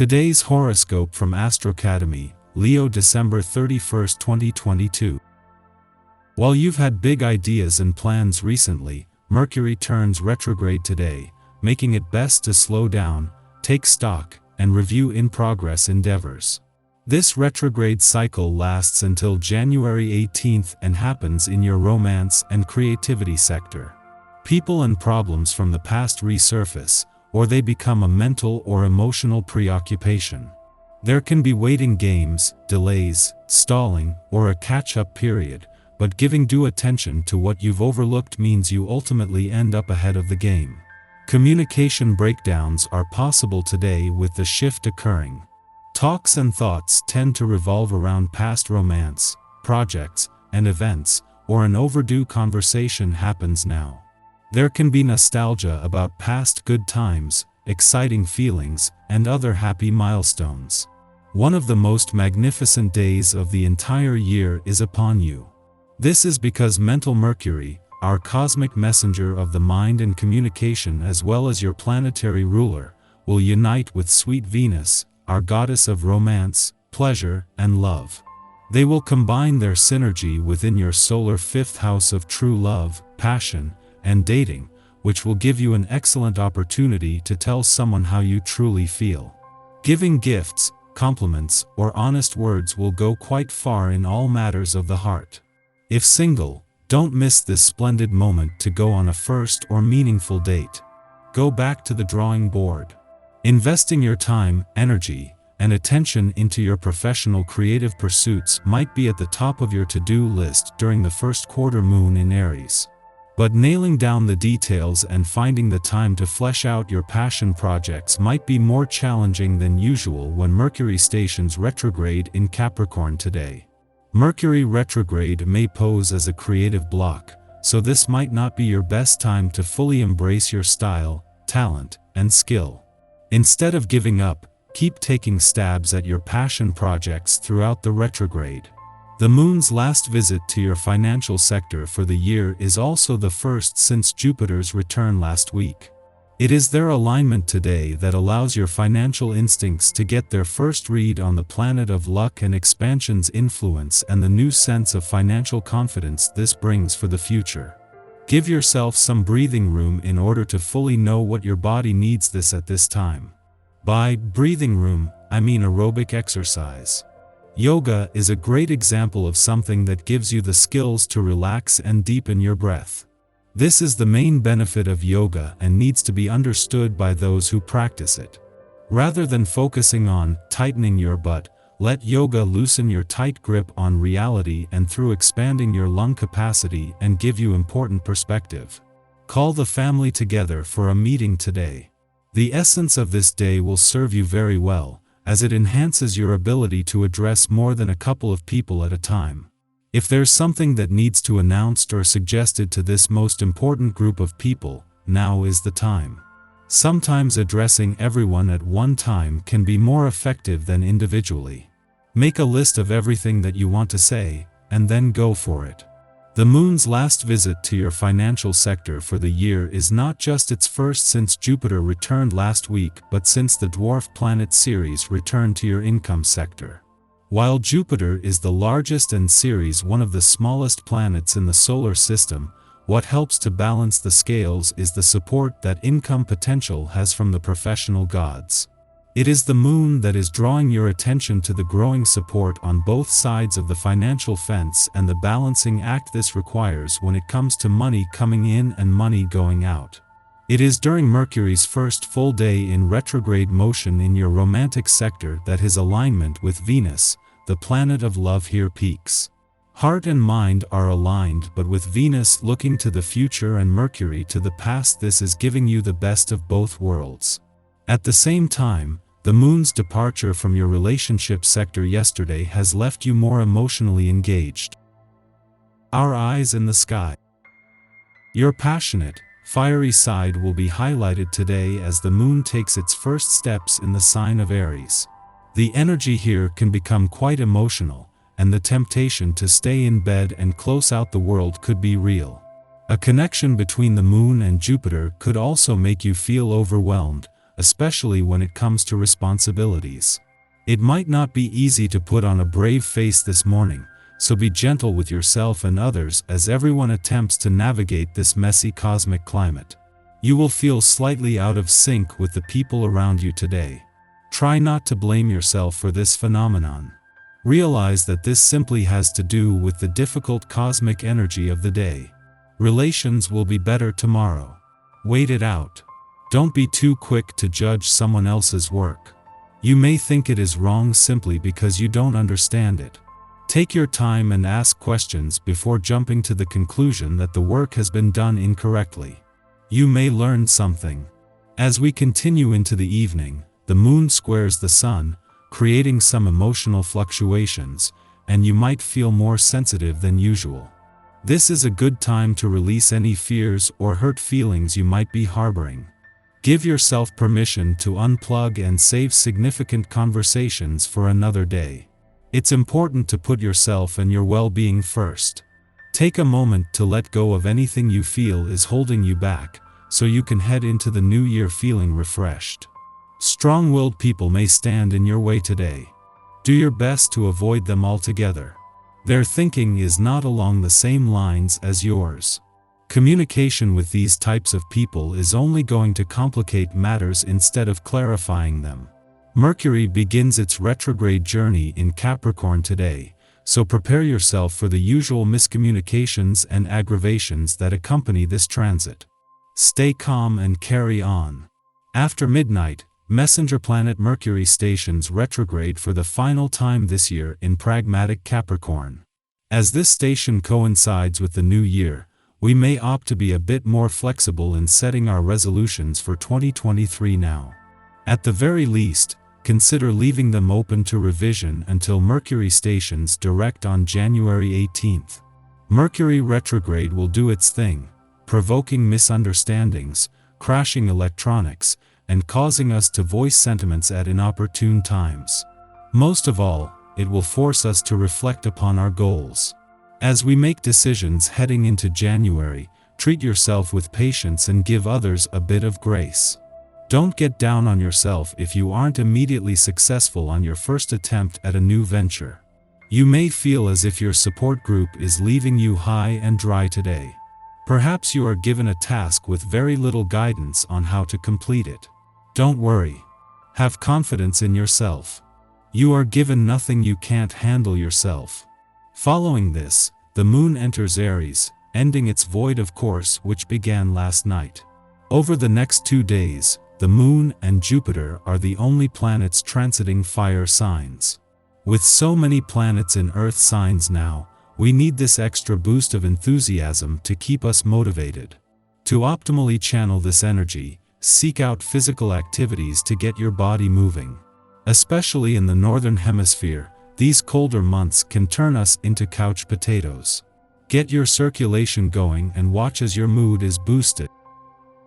Today's horoscope from Astrocademy, Leo December 31, 2022. While you've had big ideas and plans recently, Mercury turns retrograde today, making it best to slow down, take stock, and review in-progress endeavors. This retrograde cycle lasts until January 18th and happens in your romance and creativity sector. People and problems from the past resurface, or they become a mental or emotional preoccupation. There can be waiting games, delays, stalling, or a catch-up period, but giving due attention to what you've overlooked means you ultimately end up ahead of the game. Communication breakdowns are possible today with the shift occurring. Talks and thoughts tend to revolve around past romance, projects, and events, or an overdue conversation happens now. There can be nostalgia about past good times, exciting feelings, and other happy milestones. One of the most magnificent days of the entire year is upon you. This is because mental Mercury, our cosmic messenger of the mind and communication as well as your planetary ruler, will unite with sweet Venus, our goddess of romance, pleasure, and love. They will combine their synergy within your solar fifth house of true love, passion, and dating, which will give you an excellent opportunity to tell someone how you truly feel. Giving gifts, compliments, or honest words will go quite far in all matters of the heart. If single, don't miss this splendid moment to go on a first or meaningful date. Go back to the drawing board. Investing your time, energy, and attention into your professional creative pursuits might be at the top of your to-do list during the first quarter moon in Aries. But nailing down the details and finding the time to flesh out your passion projects might be more challenging than usual when Mercury stations retrograde in Capricorn today. Mercury retrograde may pose as a creative block, so this might not be your best time to fully embrace your style, talent, and skill. Instead of giving up, keep taking stabs at your passion projects throughout the retrograde. The moon's last visit to your financial sector for the year is also the first since Jupiter's return last week. It is their alignment today that allows your financial instincts to get their first read on the planet of luck and expansion's influence and the new sense of financial confidence this brings for the future. Give yourself some breathing room in order to fully know what your body needs at this time. By breathing room, I mean aerobic exercise. Yoga is a great example of something that gives you the skills to relax and deepen your breath. This is the main benefit of yoga and needs to be understood by those who practice it. Rather than focusing on tightening your butt, let yoga loosen your tight grip on reality and through expanding your lung capacity and give you important perspective. Call the family together for a meeting today. The essence of this day will serve you very well, as it enhances your ability to address more than a couple of people at a time. If there's something that needs to be announced or suggested to this most important group of people, now is the time. Sometimes addressing everyone at one time can be more effective than individually. Make a list of everything that you want to say, and then go for it. The moon's last visit to your financial sector for the year is not just its first since Jupiter returned last week but since the dwarf planet Ceres returned to your income sector. While Jupiter is the largest and Ceres one of the smallest planets in the solar system, what helps to balance the scales is the support that income potential has from the professional gods. It is the moon that is drawing your attention to the growing support on both sides of the financial fence and the balancing act this requires when it comes to money coming in and money going out. It is during Mercury's first full day in retrograde motion in your romantic sector that his alignment with Venus, the planet of love, here peaks. Heart and mind are aligned, but with Venus looking to the future and Mercury to the past, this is giving you the best of both worlds. At the same time, the moon's departure from your relationship sector yesterday has left you more emotionally engaged. Our eyes in the sky. Your passionate, fiery side will be highlighted today as the moon takes its first steps in the sign of Aries. The energy here can become quite emotional, and the temptation to stay in bed and close out the world could be real. A connection between the moon and Jupiter could also make you feel overwhelmed, especially when it comes to responsibilities. It might not be easy to put on a brave face this morning, so be gentle with yourself and others as everyone attempts to navigate this messy cosmic climate. You will feel slightly out of sync with the people around you today. Try not to blame yourself for this phenomenon. Realize that this simply has to do with the difficult cosmic energy of the day. Relations will be better tomorrow. Wait it out. Don't be too quick to judge someone else's work. You may think it is wrong simply because you don't understand it. Take your time and ask questions before jumping to the conclusion that the work has been done incorrectly. You may learn something. As we continue into the evening, the moon squares the sun, creating some emotional fluctuations, and you might feel more sensitive than usual. This is a good time to release any fears or hurt feelings you might be harboring. Give yourself permission to unplug and save significant conversations for another day. It's important to put yourself and your well-being first. Take a moment to let go of anything you feel is holding you back, so you can head into the new year feeling refreshed. Strong-willed people may stand in your way today. Do your best to avoid them altogether. Their thinking is not along the same lines as yours. Communication with these types of people is only going to complicate matters instead of clarifying them. Mercury begins its retrograde journey in Capricorn today, so prepare yourself for the usual miscommunications and aggravations that accompany this transit. Stay calm and carry on. After midnight, messenger planet Mercury stations retrograde for the final time this year in pragmatic Capricorn. As this station coincides with the new year, we may opt to be a bit more flexible in setting our resolutions for 2023 now. At the very least, consider leaving them open to revision until Mercury stations direct on January 18th. Mercury retrograde will do its thing, provoking misunderstandings, crashing electronics, and causing us to voice sentiments at inopportune times. Most of all, it will force us to reflect upon our goals. As we make decisions heading into January, treat yourself with patience and give others a bit of grace. Don't get down on yourself if you aren't immediately successful on your first attempt at a new venture. You may feel as if your support group is leaving you high and dry today. Perhaps you are given a task with very little guidance on how to complete it. Don't worry. Have confidence in yourself. You are given nothing you can't handle yourself. Following this, the moon enters Aries, ending its void of course which began last night. Over the next 2 days, the moon and Jupiter are the only planets transiting fire signs. With so many planets in earth signs now, we need this extra boost of enthusiasm to keep us motivated. To optimally channel this energy, seek out physical activities to get your body moving. Especially in the northern hemisphere, these colder months can turn us into couch potatoes. Get your circulation going and watch as your mood is boosted.